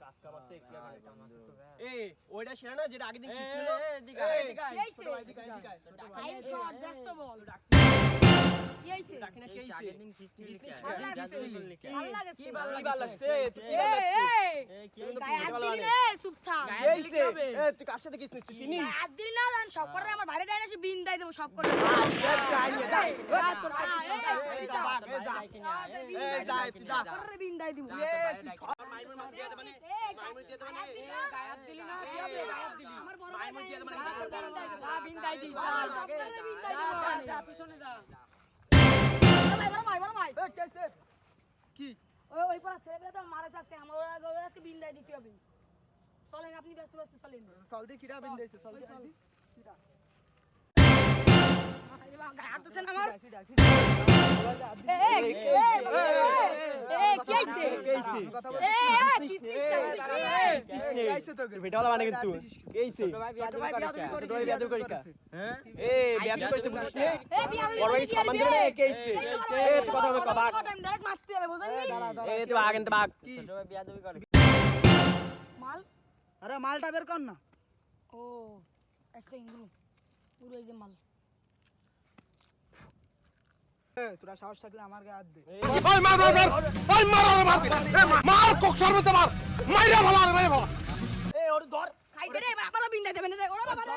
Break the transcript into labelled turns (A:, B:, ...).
A: টাটকা মাছ একটু করে কাম আছে তো ভাই
B: এই ওইটা সেরা না যেটা আগের দিন কিস নিল
A: এদিকে
B: ছোট ভাই দিকে
C: আইম শট দেখ তো বল কি হইছে
B: ডাকি না কি হইছে
A: আগের দিন কিস নিল কি
C: ভালো লাগছে ভালো লাগছে
B: কি ভালো লাগছে
C: কি গায়ে হাত দিলি রে চুপ থাক
B: কি হইছে তুই কার সাথে কিস নিস তুই চিনিস
C: গায়ে হাত দিলি না জান সব করে আমার বাইরে ডাইনা সে বিন দাই দেব সব করে বিন দাই দিব
B: মাইমুর মাছ দিয়ে দে মানে মাইমুর দিয়ে দে মানে
C: গায়ে হাত দিলি না আমার বড় ভাই
B: মাইমুর দিয়ে দে মানে
C: বিন দাই দিস সব করে বিন দাই দিব যা পিছনে যা বড় ভাই
A: এই কেসে কি
C: ওই পড়া ছেলেগুলো তো মারা আজকে আমার আজকে বিন দাই দিতে হবে চলেন আপনি ব্যস্ত ব্যস্ত চলেন
A: জলদি কিরা বিন দিছে জলদি কিরা
C: গায়ে হাত দিছেন আমার কি হইছে
B: তো ভিডিওলা মানে কিন্তু কেইছে ছোট ভাই বিয়াদু করি কা হ্যাঁ এই বিয়াদু কইছে বুঝছ নে বড় ভাই সম্মান দিলে কেইছে এই তো কথা কবা
C: টাইম ডাইরেক্ট মারতে হবে বুঝছেন নি
B: এই তো আগেন তো বাগ
A: ছোট ভাই বিয়াদু করে
C: মাল
A: আরে মালটা বের কর না
C: ও একটা ইংরু পুরো এই যে মাল
A: তোরা সাহস থাকলে আমার গায়ে হাত দে
D: ওই মার মার কক সর্বতে মার মাইরা ভালো রে ভালো
B: এই ওর ধর
C: খাইছে রে এবার আমারও বিন দাই দেবেন রে ওরে বাবা রে